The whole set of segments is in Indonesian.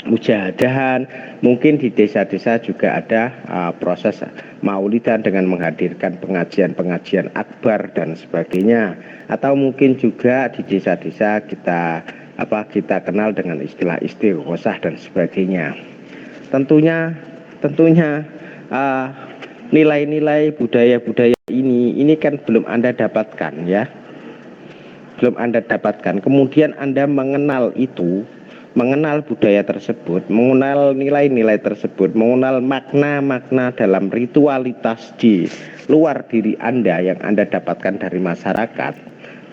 mujahadahan. Mungkin di desa-desa juga ada proses maulidan dengan menghadirkan pengajian-pengajian akbar dan sebagainya. Atau mungkin juga di desa-desa kita kenal dengan istilah istighosah dan sebagainya. Tentunya nilai-nilai budaya-budaya ini kan belum Anda dapatkan ya. Belum Anda dapatkan. Kemudian Anda mengenal itu, mengenal budaya tersebut, mengenal nilai-nilai tersebut, mengenal makna-makna dalam ritualitas di luar diri Anda yang Anda dapatkan dari masyarakat.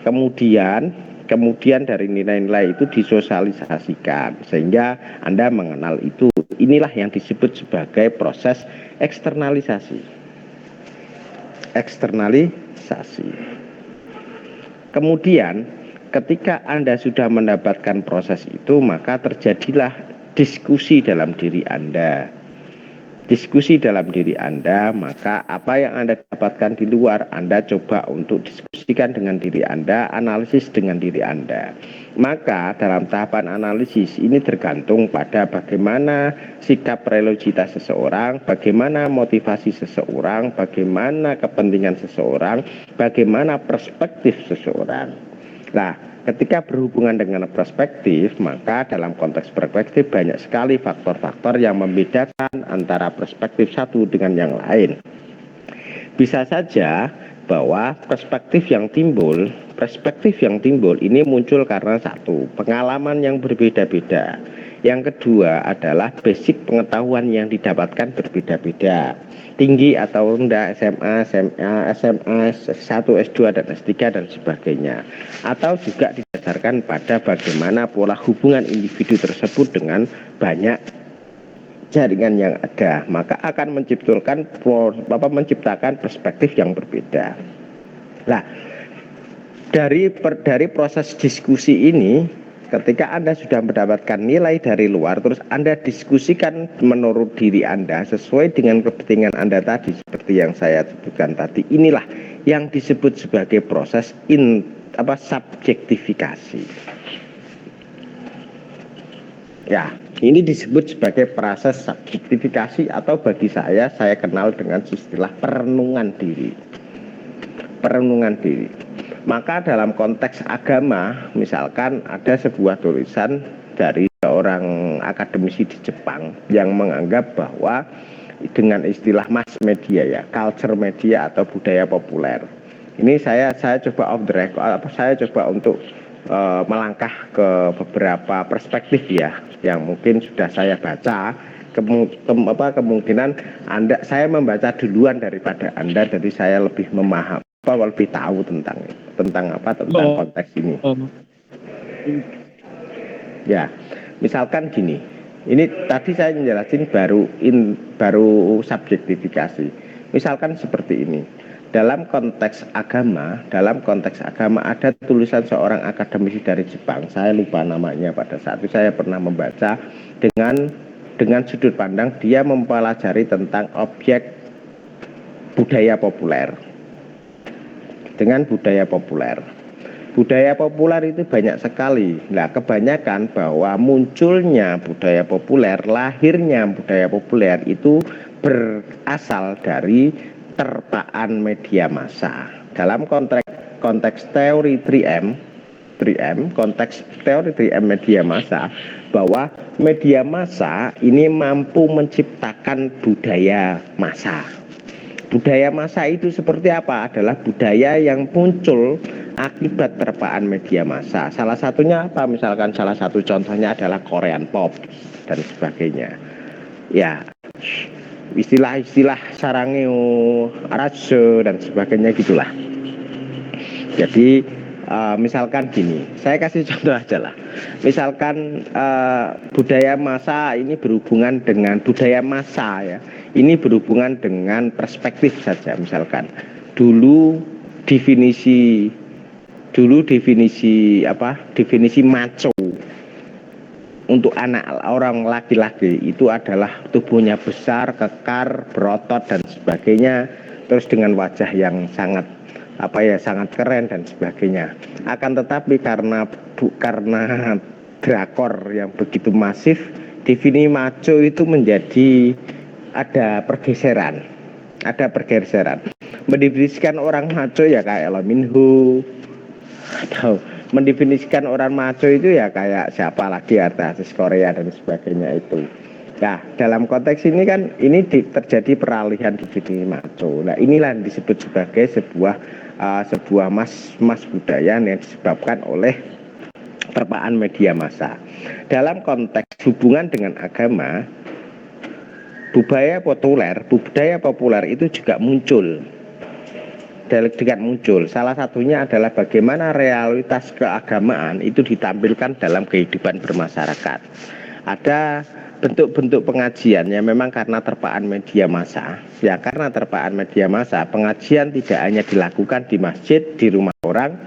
Kemudian dari nilai-nilai itu disosialisasikan sehingga Anda mengenal itu. Inilah yang disebut sebagai proses eksternalisasi. Kemudian ketika Anda sudah mendapatkan proses itu, maka terjadilah diskusi dalam diri Anda. Maka apa yang Anda dapatkan di luar, Anda coba untuk diskusikan dengan diri Anda, analisis dengan diri Anda. Maka dalam tahapan analisis ini tergantung pada bagaimana sikap religiusitas seseorang, bagaimana motivasi seseorang, bagaimana kepentingan seseorang, bagaimana perspektif seseorang. Nah, ketika berhubungan dengan perspektif, maka dalam konteks perspektif banyak sekali faktor-faktor yang membedakan antara perspektif satu dengan yang lain. Bisa saja bahwa perspektif yang timbul ini muncul karena satu, pengalaman yang berbeda-beda. Yang kedua adalah basic pengetahuan yang didapatkan berbeda-beda, tinggi atau rendah, SMA, S1, S2 dan S3 dan sebagainya. Atau juga didasarkan pada bagaimana pola hubungan individu tersebut dengan banyak jaringan yang ada, maka akan menciptakan perspektif yang berbeda. Nah, dari proses diskusi ini, ketika Anda sudah mendapatkan nilai dari luar, terus Anda diskusikan menurut diri Anda sesuai dengan kepentingan Anda tadi, seperti yang saya sebutkan tadi, inilah yang disebut sebagai proses subjektifikasi. Ya, ini disebut sebagai proses subjektifikasi atau bagi saya kenal dengan istilah perenungan diri. Maka dalam konteks agama, misalkan ada sebuah tulisan dari seorang akademisi di Jepang yang menganggap bahwa dengan istilah mass media ya, culture media atau budaya populer. Ini saya coba off the record, saya coba untuk melangkah ke beberapa perspektif ya yang mungkin sudah saya baca. Kemungkinan saya membaca duluan daripada Anda, jadi saya lebih memahami, lebih tahu tentang konteks ini. Ya, misalkan gini, ini tadi saya menjelaskan baru subjektifikasi. Misalkan seperti ini. Dalam konteks agama ada tulisan seorang akademisi dari Jepang, saya lupa namanya pada saat itu, saya pernah membaca dengan sudut pandang dia mempelajari tentang objek budaya populer. Dengan budaya populer. Budaya populer itu banyak sekali. Nah, kebanyakan bahwa munculnya budaya populer, lahirnya budaya populer itu berasal dari terpaan media massa. Dalam konteks teori 3M, konteks teori 3M media massa, bahwa media massa ini mampu menciptakan budaya massa. Budaya massa itu seperti apa? Adalah budaya yang muncul akibat terpaan media massa. Salah satunya apa? Misalkan salah satu contohnya adalah Korean pop dan sebagainya. Ya, istilah-istilah sarangeo, arajo dan sebagainya gitulah. Jadi misalkan gini, saya kasih contoh aja lah. Misalkan budaya massa ini berhubungan dengan budaya massa ya. Ini berhubungan dengan perspektif saja. Misalkan dulu definisi maco untuk orang laki-laki itu adalah tubuhnya besar, kekar, berotot dan sebagainya, terus dengan wajah yang sangat sangat keren dan sebagainya. Akan tetapi karena drakor yang begitu masif, definisi maco itu menjadi ada pergeseran. Mendefinisikan orang maco ya kayak Lee Min Ho, atau mendefinisikan orang maco itu ya kayak siapa lagi artis Korea dan sebagainya itu. Nah, dalam konteks ini kan terjadi peralihan definisi maco. Nah, inilah yang disebut sebagai sebuah mas budaya yang disebabkan oleh terpaan media massa. Dalam konteks hubungan dengan agama, budaya populer itu juga muncul. Salah satunya adalah bagaimana realitas keagamaan itu ditampilkan dalam kehidupan bermasyarakat. Ada bentuk-bentuk pengajian yang memang karena terpaan media massa. Ya, karena terpaan media massa, pengajian tidak hanya dilakukan di masjid, di rumah orang,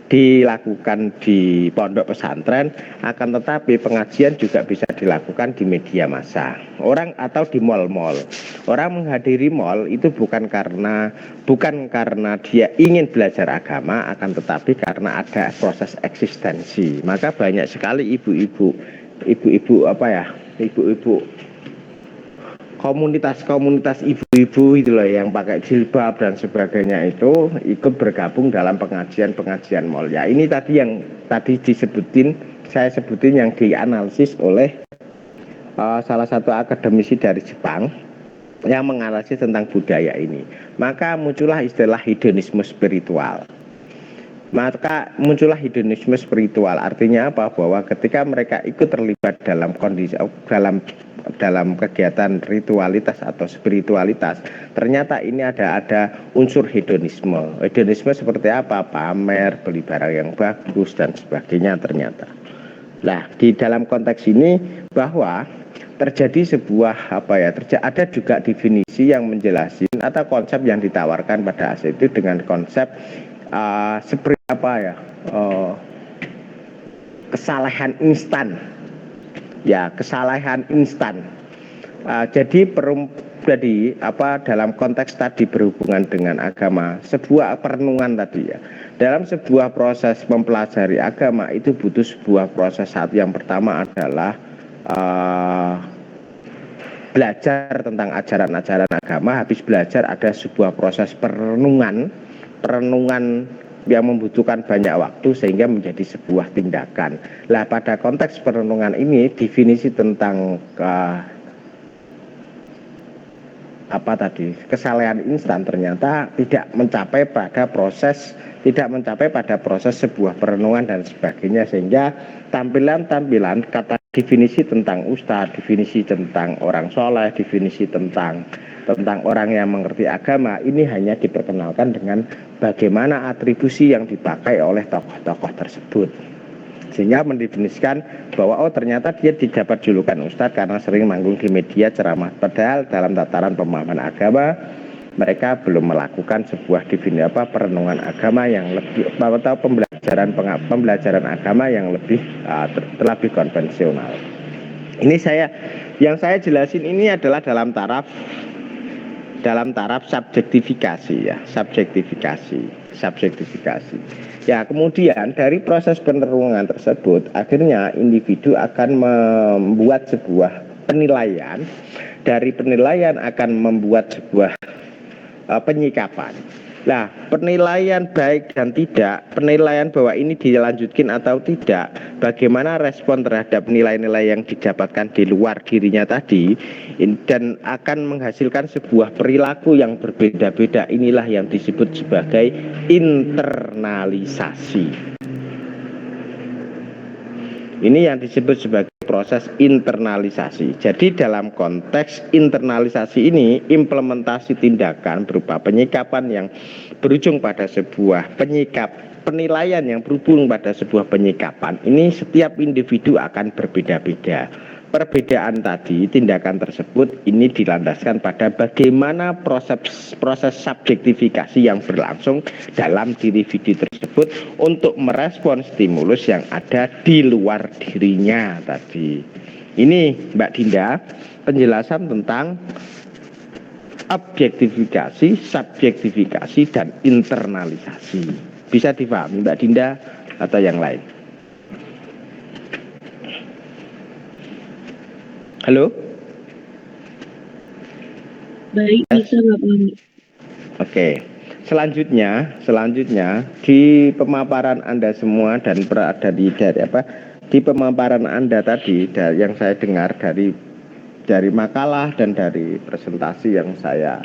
dilakukan di pondok pesantren, akan tetapi pengajian juga bisa dilakukan di media massa. Orang atau di mal-mal. Orang menghadiri mal itu bukan karena dia ingin belajar agama, akan tetapi karena ada proses eksistensi. Maka banyak sekali ibu-ibu komunitas ibu-ibu itu loh yang pakai jilbab dan sebagainya itu ikut bergabung dalam pengajian mal. Ya, ini tadi yang saya sebutin yang dianalisis oleh salah satu akademisi dari Jepang yang menganalisis tentang budaya ini. Maka muncullah istilah hedonisme spiritual. Artinya apa? Bahwa ketika mereka ikut terlibat dalam dalam kegiatan ritualitas atau spiritualitas, ternyata ini ada unsur hedonisme. Hedonisme seperti apa? Pamer, beli barang yang bagus dan sebagainya ternyata. Nah, di dalam konteks ini bahwa terjadi ada juga definisi yang menjelaskan atau konsep yang ditawarkan pada saat itu dengan konsep kesalahan instan. Jadi dalam konteks tadi berhubungan dengan agama, sebuah perenungan tadi ya. Dalam sebuah proses mempelajari agama itu butuh sebuah proses. Yang pertama adalah belajar tentang ajaran-ajaran agama. Habis belajar ada sebuah proses perenungan yang membutuhkan banyak waktu sehingga menjadi sebuah tindakan. Lah, pada konteks perenungan ini definisi tentang kesalahan instan ternyata tidak mencapai pada proses sebuah perenungan dan sebagainya, sehingga tampilan kata definisi tentang ustadz, definisi tentang orang soleh, definisi tentang orang yang mengerti agama ini hanya diperkenalkan dengan bagaimana atribusi yang dipakai oleh tokoh-tokoh tersebut, sehingga mendefinisikan bahwa ternyata dia didapat julukan ustadz karena sering manggung di media ceramah, padahal dalam tataran pemahaman agama mereka belum melakukan sebuah perenungan agama yang lebih atau pembelajaran agama yang lebih konvensional. Ini yang saya jelasin ini adalah dalam taraf subjektifikasi ya, subjektifikasi. Ya, kemudian dari proses perenungan tersebut akhirnya individu akan membuat sebuah penilaian. Dari penilaian akan membuat sebuah penyikapan. Nah, penilaian baik dan tidak, penilaian bahwa ini dilanjutkan atau tidak, bagaimana respon terhadap nilai-nilai yang didapatkan di luar dirinya tadi, dan akan menghasilkan sebuah perilaku yang berbeda-beda. Inilah yang disebut sebagai internalisasi. Ini yang disebut sebagai proses internalisasi. Jadi dalam konteks internalisasi ini, implementasi tindakan berupa penyikapan yang berujung pada sebuah penilaian yang berhubung pada sebuah penyikapan. Ini setiap individu akan berbeda-beda. Perbedaan tadi, tindakan tersebut ini dilandaskan pada bagaimana proses subjektifikasi yang berlangsung dalam diri individu tersebut untuk merespon stimulus yang ada di luar dirinya tadi. Ini Mbak Dinda penjelasan tentang objektifikasi, subjektifikasi, dan internalisasi. Bisa dipahami Mbak Dinda atau yang lain? Halo? Baik, Yes. bisa nggak Pak? Oke. Selanjutnya di pemaparan Anda semua dan di pemaparan Anda tadi yang saya dengar dari makalah dan dari presentasi yang saya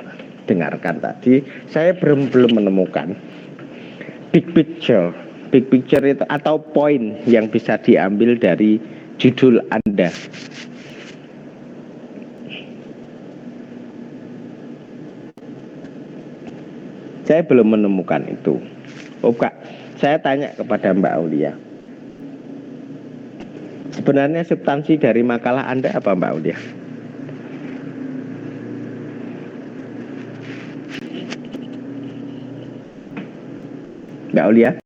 dengarkan tadi, saya belum menemukan big picture. Big picture itu atau poin yang bisa diambil dari judul Anda. Saya belum menemukan itu. Oh, Kak, saya tanya kepada Mbak Aulia. Sebenarnya substansi dari makalah Anda apa, Mbak Aulia? Mbak Aulia?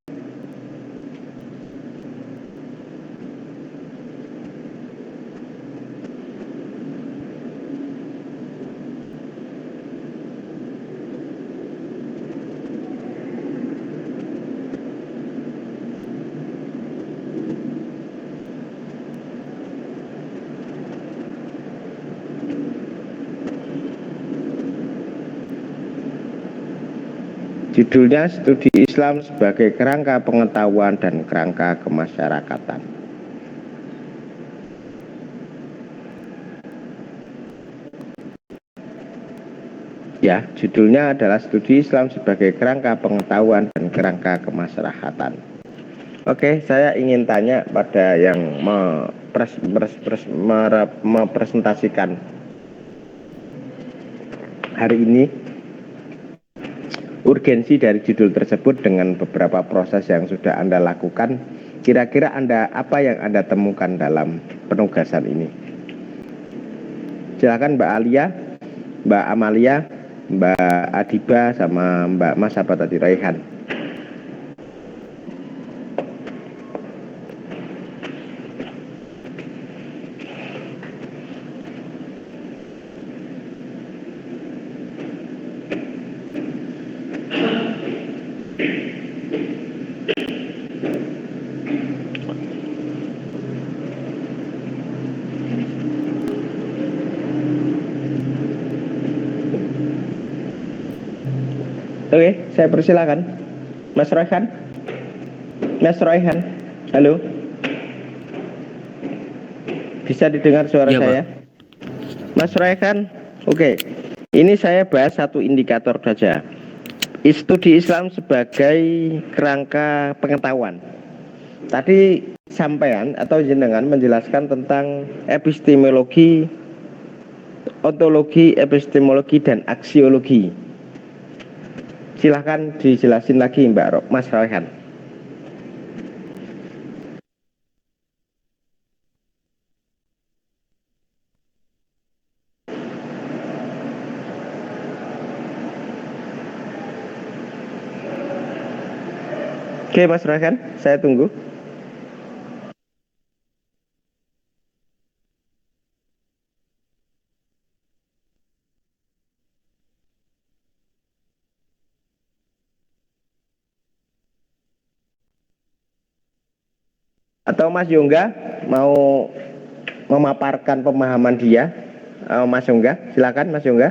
Judulnya Studi Islam sebagai Kerangka Pengetahuan dan Kerangka Kemasyarakatan. Ya, judulnya adalah Studi Islam sebagai Kerangka Pengetahuan dan Kerangka Kemasyarakatan. Oke, saya ingin tanya pada yang mempresentasikan hari ini urgensi dari judul tersebut dengan beberapa proses yang sudah Anda lakukan. Kira-kira apa yang Anda temukan dalam penugasan ini? Silakan Mbak Alia, Mbak Amalia, Mbak Adiba, sama Mbak Mas apa tadi, Raihan. Oke, saya persilakan. Mas Raihan. Mas Raihan. Halo. Bisa didengar suara Iya, saya? Pak. Mas Raihan. Oke. Ini saya bahas satu indikator saja. Studi Islam sebagai kerangka pengetahuan. Tadi sampean atau jenengan menjelaskan tentang epistemologi, ontologi, epistemologi, dan aksiologi. Silahkan dijelasin lagi Mbak Mas Raihan. Oke Mas Raihan, saya tunggu. Atau Mas Yoga mau memaparkan pemahaman dia? Mas Yoga, silakan Mas Yoga.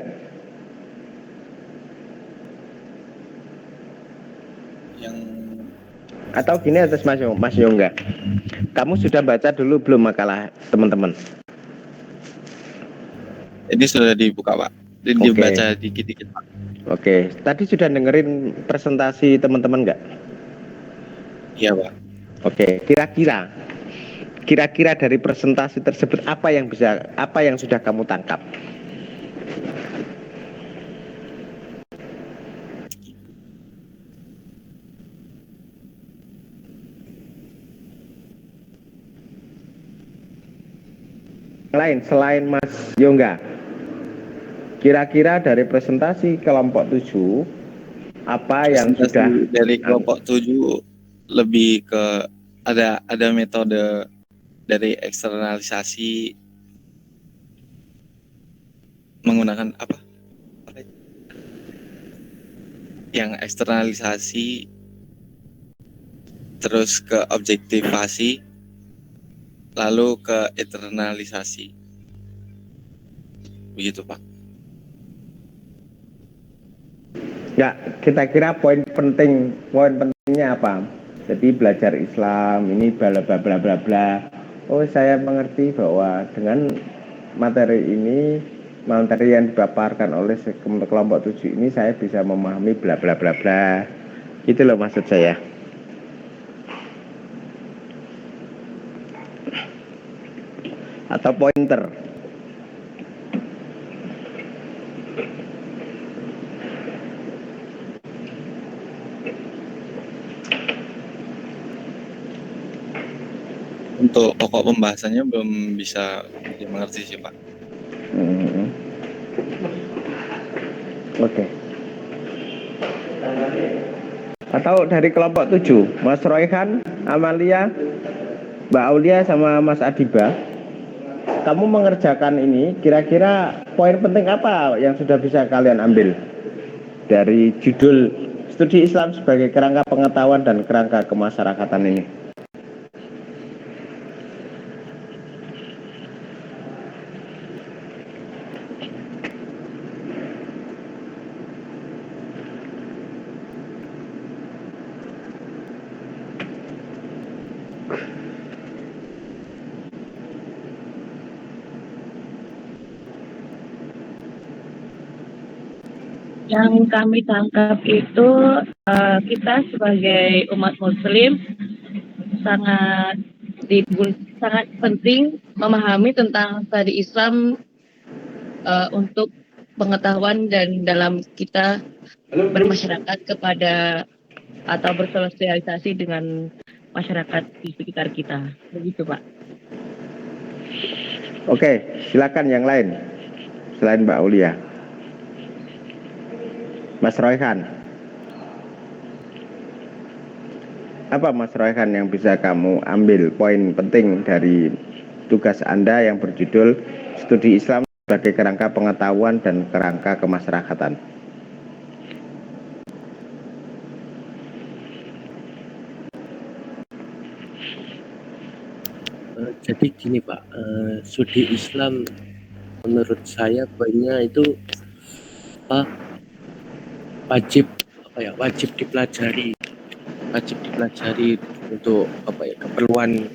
Atau gini atas Mas Yoga, kamu sudah baca dulu belum makalah teman-teman? Ini sudah dibuka, Pak. Dan dibaca dikit-dikit, Pak. Oke, tadi sudah dengerin presentasi teman-teman nggak? Iya, Pak. Oke, kira-kira dari presentasi tersebut apa yang sudah kamu tangkap? Lain selain Mas Yoga, kira-kira dari presentasi kelompok 7 apa yang sudah dari kelompok 7 lebih ke ada metode dari eksternalisasi menggunakan apa? Yang eksternalisasi terus ke objektivasi lalu ke internalisasi. begitu Pak. Ya, kita kira poin pentingnya apa? Jadi belajar Islam ini bla bla bla bla bla. Oh, saya mengerti bahwa dengan materi ini, materi yang dipaparkan oleh kelompok 7 ini saya bisa memahami bla bla bla bla. Itu loh maksud saya. Atau pointer. Untuk pokok pembahasannya belum bisa dimengerti sih Pak. Oke. Atau dari kelompok 7, Mas Royhan, Amalia, Mbak Aulia sama Mas Adiba, kamu mengerjakan ini, kira-kira poin penting apa yang sudah bisa kalian ambil dari judul Studi Islam sebagai Kerangka Pengetahuan dan Kerangka Kemasyarakatan ini? Yang kami tangkap itu kita sebagai umat muslim sangat penting memahami tentang studi Islam untuk pengetahuan dan dalam kita bermasyarakat kepada atau bersosialisasi dengan masyarakat di sekitar kita. Begitu Pak. Oke, silakan yang lain selain Mbak Aulia. Mas Royhan, apa Mas Royhan yang bisa kamu ambil poin penting dari tugas Anda yang berjudul Studi Islam sebagai Kerangka Pengetahuan dan Kerangka Kemasyarakatan? Jadi gini Pak, studi Islam menurut saya poinnya itu wajib dipelajari untuk keperluan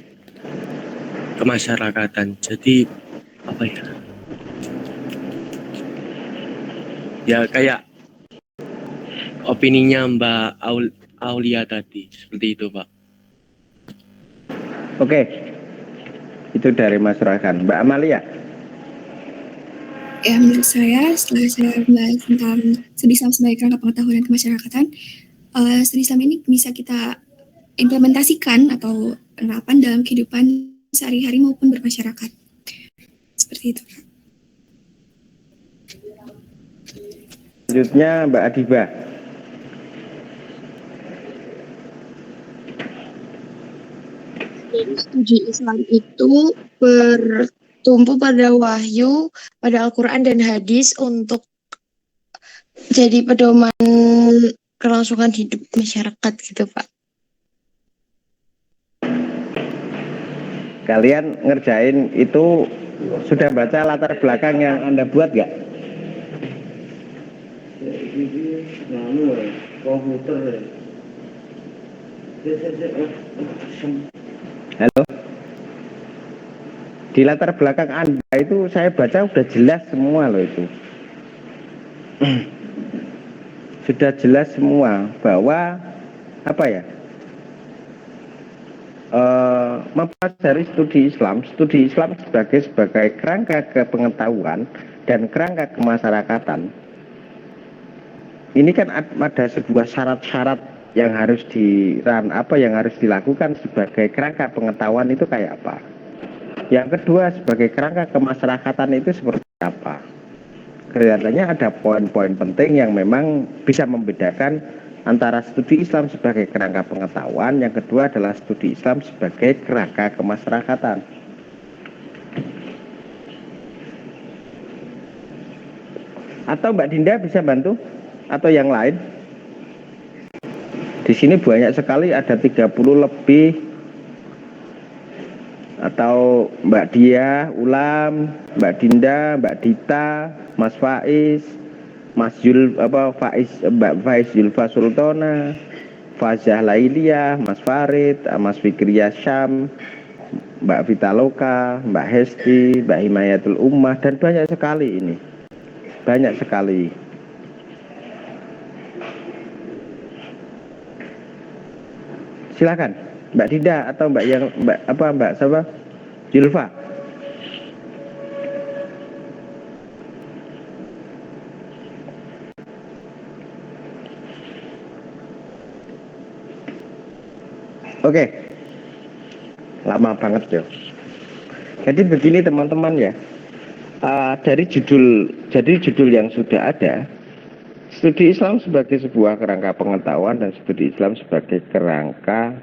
kemasyarakatan. Jadi ya kayak opininya Mbak Aulia tadi, seperti itu Pak. Oke, itu dari Mas Royhan. Mbak Amalia? Ya, menurut saya setelah saya membahas tentang studi Islam sebagai kerangka pengetahuan dan kemasyarakatan, studi Islam ini bisa kita implementasikan atau penerapan dalam kehidupan sehari-hari maupun bermasyarakat. Seperti itu. Selanjutnya Mbak Adiba. Jadi studi Islam itu bertumpu pada wahyu, pada Al-Quran dan hadis untuk jadi pedoman kelangsungan hidup masyarakat gitu Pak. Kalian ngerjain itu sudah baca latar belakang yang Anda buat nggak? Halo? Di latar belakang Anda itu saya baca udah jelas semua loh itu. Sudah jelas semua bahwa apa ya? Mempelajari studi Islam sebagai kerangka kepengetahuan dan kerangka kemasyarakatan. Ini kan ada sebuah syarat-syarat yang harus yang harus dilakukan sebagai kerangka pengetahuan itu kayak apa. Yang kedua, sebagai kerangka kemasyarakatan itu seperti apa. Kelihatannya ada poin-poin penting yang memang bisa membedakan antara studi Islam sebagai kerangka pengetahuan, yang kedua adalah studi Islam sebagai kerangka kemasyarakatan. Atau Mbak Dinda bisa bantu? Atau yang lain? Di sini banyak sekali, ada 30 lebih atau Mbak Dia, Ulam, Mbak Dinda, Mbak Dita, Mas Faiz, Mas Yul Faiz, Mbak Faiz Yulfa Sultana, Fazah Lailia, Mas Farid, Mas Fikriya Syam, Mbak Vitaloka, Mbak Hesti, Mbak Himayatul Ummah, dan banyak sekali ini. Banyak sekali. Silakan Mbak Dinda atau Mbak siapa? Julfa. Oke. Lama banget ya. Jadi begini teman-teman ya. Dari judul yang sudah ada, studi Islam sebagai sebuah kerangka pengetahuan dan studi Islam sebagai kerangka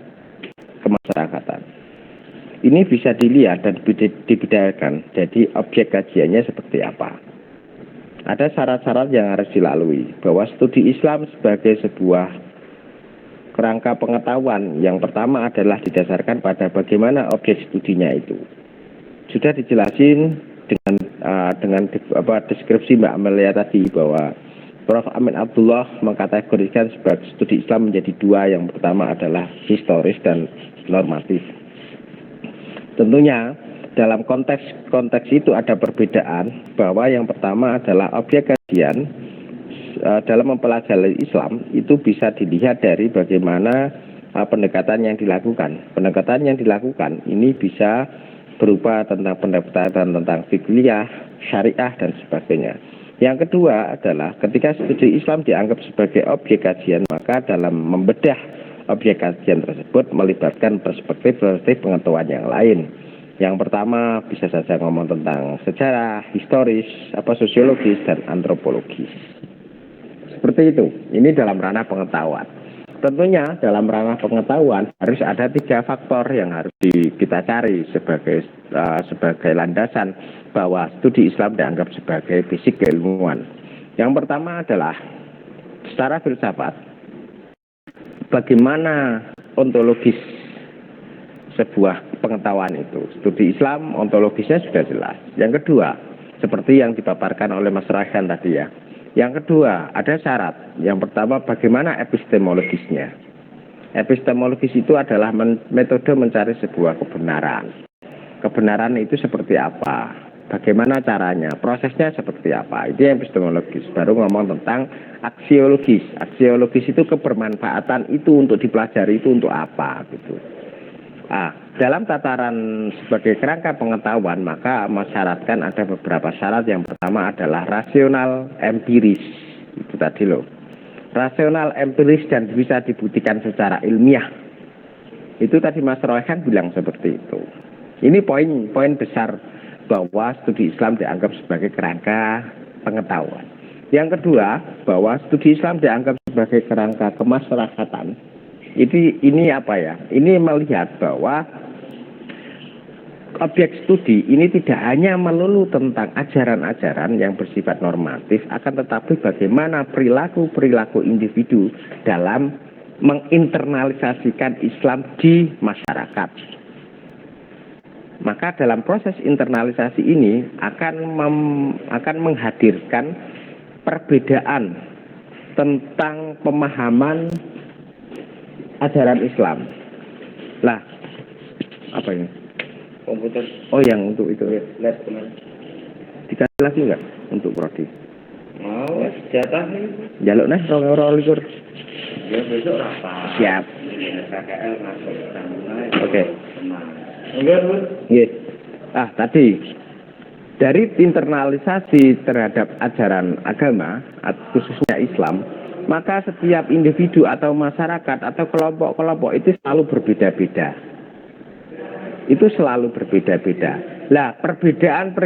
kemasyarakatan. Ini bisa dilihat dan dibedakan. Jadi objek kajiannya seperti apa. Ada syarat-syarat yang harus dilalui bahwa studi Islam sebagai sebuah kerangka pengetahuan yang pertama adalah didasarkan pada bagaimana objek studinya itu. Sudah dijelasin dengan deskripsi Mbak Amelia tadi bahwa Prof. Amin Abdullah mengkategorikan sebagai studi Islam menjadi dua. Yang pertama adalah historis dan normatif. Tentunya dalam konteks itu ada perbedaan bahwa yang pertama adalah objek kajian dalam mempelajari Islam itu bisa dilihat dari bagaimana pendekatan yang dilakukan. Pendekatan yang dilakukan ini bisa berupa tentang pendekatan tentang fiqhiyah, syariah dan sebagainya. Yang kedua adalah ketika studi Islam dianggap sebagai objek kajian, maka dalam membedah objek kajian tersebut melibatkan perspektif pengetahuan yang lain. Yang pertama bisa saja ngomong tentang sejarah, historis, sosiologis dan antropologis. Seperti itu. Ini dalam ranah pengetahuan. Tentunya dalam ranah pengetahuan harus ada 3 faktor yang harus kita cari sebagai landasan bahwa studi Islam dianggap sebagai basic keilmuan. Yang pertama adalah secara filsafat, bagaimana ontologis sebuah pengetahuan itu. Studi Islam ontologisnya sudah jelas. Yang kedua, seperti yang dipaparkan oleh Mas Raihan tadi ya. Yang kedua, ada syarat. Yang pertama, bagaimana epistemologisnya. Epistemologis itu adalah metode mencari sebuah kebenaran. Kebenaran itu seperti apa? Bagaimana caranya? Prosesnya seperti apa? Itu epistemologis. Baru ngomong tentang aksiologis. Aksiologis itu kebermanfaatan itu untuk dipelajari itu untuk apa gitu. Dalam tataran sebagai kerangka pengetahuan maka mensyaratkan ada beberapa syarat. Yang pertama adalah rasional empiris. Itu tadi loh. Rasional empiris dan bisa dibuktikan secara ilmiah. Itu tadi Mas Royhan bilang seperti itu. Ini poin besar bahwa studi Islam dianggap sebagai kerangka pengetahuan. Yang kedua, bahwa studi Islam dianggap sebagai kerangka kemasyarakatan. Ini apa ya? Ini melihat bahwa objek studi ini tidak hanya melulu tentang ajaran-ajaran yang bersifat normatif, akan tetapi bagaimana perilaku individu dalam menginternalisasikan Islam di masyarakat. Maka dalam proses internalisasi ini akan menghadirkan perbedaan tentang pemahaman ajaran Islam. Lah, apa ini? Komputer. Oh, yang untuk itu lab kemarin. Dikasih lagi enggak untuk prodi? Mau jatah nih. Jaluk nih 2,20. Ya besok apa? Siap. KKL masuk. Oke. Nggih. Tadi dari internalisasi terhadap ajaran agama, khususnya Islam, maka setiap individu atau masyarakat atau kelompok-kelompok itu selalu berbeda-beda. Itu selalu berbeda-beda. Lah, perbedaan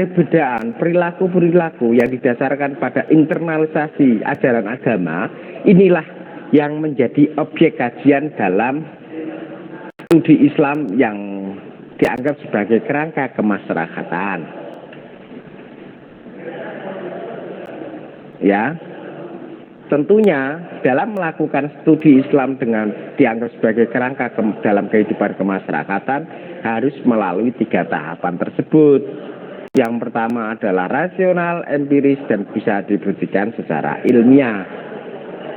perilaku yang didasarkan pada internalisasi ajaran agama, inilah yang menjadi objek kajian dalam studi Islam yang dianggap sebagai kerangka kemasyarakatan. Ya. tentunya dalam melakukan studi Islam dengan dianggap sebagai kerangka dalam kehidupan kemasyarakatan harus melalui 3 tahapan tersebut. Yang pertama adalah rasional, empiris, dan bisa dibuktikan secara ilmiah.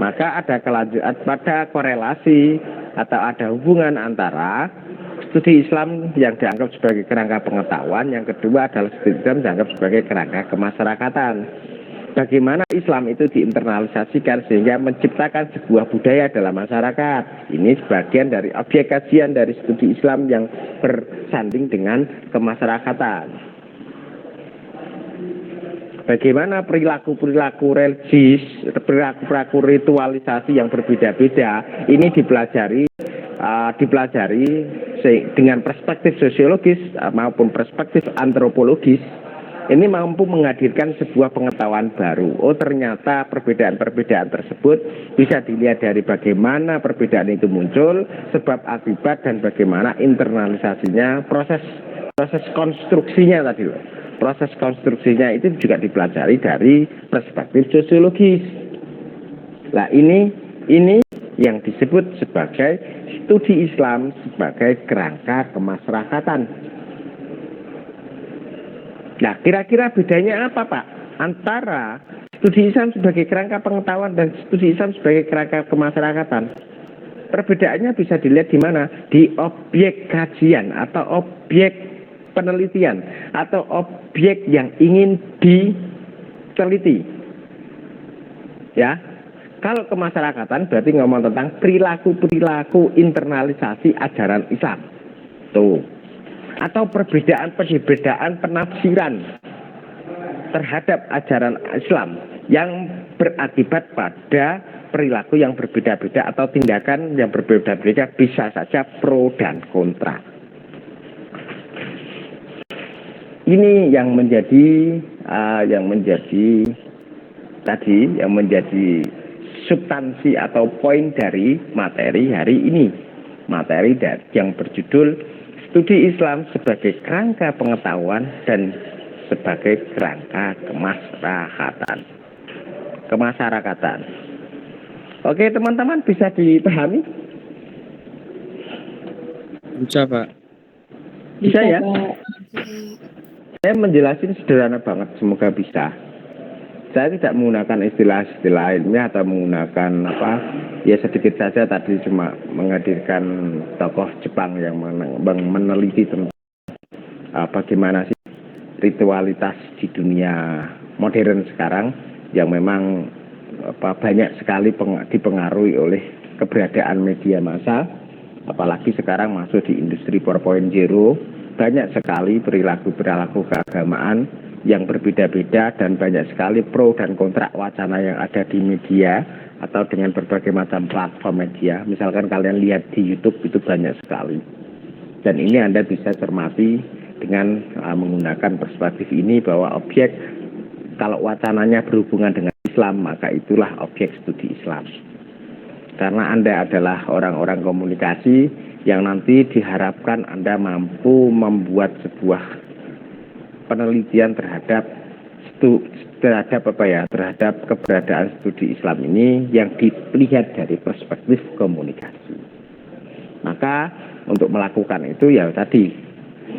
Maka ada kelanjutan pada korelasi atau ada hubungan antara studi Islam yang dianggap sebagai kerangka pengetahuan, yang kedua adalah studi Islam dianggap sebagai kerangka kemasyarakatan. Bagaimana Islam itu diinternalisasikan sehingga menciptakan sebuah budaya dalam masyarakat. Ini sebagian dari objek kajian dari studi Islam yang bersanding dengan kemasyarakatan. Bagaimana perilaku-perilaku religius, perilaku-perilaku ritualisasi yang berbeda-beda ini dipelajari dengan perspektif sosiologis maupun perspektif antropologis. Ini mampu menghadirkan sebuah pengetahuan baru. Oh, ternyata perbedaan-perbedaan tersebut bisa dilihat dari bagaimana perbedaan itu muncul, sebab akibat, dan bagaimana internalisasinya, proses konstruksinya tadi loh. Proses konstruksinya itu juga dipelajari dari perspektif sosiologis. Nah, ini yang disebut sebagai studi Islam sebagai kerangka kemasyarakatan. Nah, kira-kira bedanya apa, Pak? Antara studi Islam sebagai kerangka pengetahuan dan studi Islam sebagai kerangka kemasyarakatan. Perbedaannya bisa dilihat di mana? Di objek kajian atau objek penelitian atau objek yang ingin diteliti. Ya. Kalau kemasyarakatan berarti ngomong tentang perilaku-perilaku internalisasi ajaran Islam. Tuh. Atau perbedaan penafsiran terhadap ajaran Islam yang berakibat pada perilaku yang berbeda-beda atau tindakan yang berbeda-beda, bisa saja pro dan kontra. Ini yang menjadi substansi atau poin dari materi hari ini. Materi yang berjudul studi Islam sebagai kerangka pengetahuan dan sebagai kerangka kemasyarakatan. Oke, teman-teman, bisa dipahami? Bisa, Pak. Bisa ya? Saya menjelaskan sederhana banget, semoga bisa. Saya tidak menggunakan istilah-istilah ilmiah atau menggunakan ya sedikit saja tadi cuma menghadirkan tokoh Jepang yang meneliti tentang bagaimana sih ritualitas di dunia modern sekarang yang memang banyak sekali dipengaruhi oleh keberadaan media massa, apalagi sekarang masuk di industri 4.0, banyak sekali perilaku keagamaan yang berbeda-beda dan banyak sekali pro dan kontra wacana yang ada di media atau dengan berbagai macam platform media. Misalkan kalian lihat di YouTube itu banyak sekali. Dan ini Anda bisa cermati dengan menggunakan perspektif ini bahwa objek kalau wacananya berhubungan dengan Islam, maka itulah objek studi Islam. Karena Anda adalah orang-orang komunikasi yang nanti diharapkan Anda mampu membuat sebuah penelitian terhadap keberadaan studi Islam ini yang dilihat dari perspektif komunikasi. Maka untuk melakukan itu ya tadi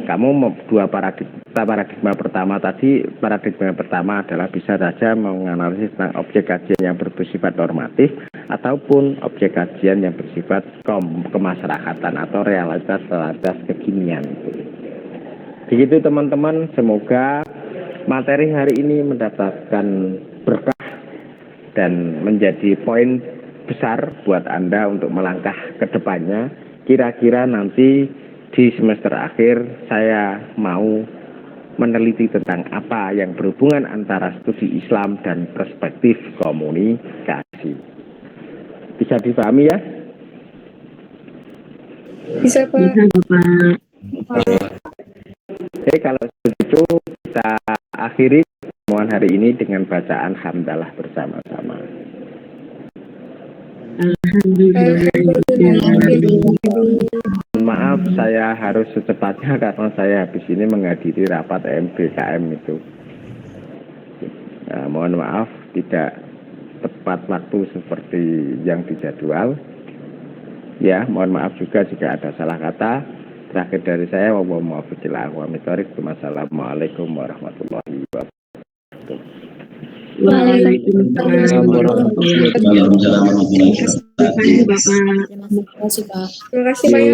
kamu dua paradigma pertama adalah bisa saja menganalisis tentang objek kajian yang bersifat normatif ataupun objek kajian yang bersifat kemasyarakatan atau realitas kekinian. Begitu teman-teman, semoga materi hari ini mendapatkan berkah dan menjadi poin besar buat Anda untuk melangkah ke depannya. Kira-kira nanti di semester akhir saya mau meneliti tentang apa yang berhubungan antara studi Islam dan perspektif komunikasi. Bisa dipahami ya? Bisa, Pak. Oke, kalau begitu kita akhiri pertemuan hari ini dengan bacaan hamdalah bersama-sama. Maaf, saya harus secepatnya karena saya habis ini menghadiri rapat MBKM itu. Nah, mohon maaf tidak tepat waktu seperti yang dijadwal. Ya, mohon maaf juga jika ada salah kata. Terakhir dari saya, wassalamualaikum warahmatullahi wabarakatuh. Waalaikumsalam warahmatullahi wabarakatuh. Terima kasih Bapak. Terima kasih Pak. Terima kasih Pak.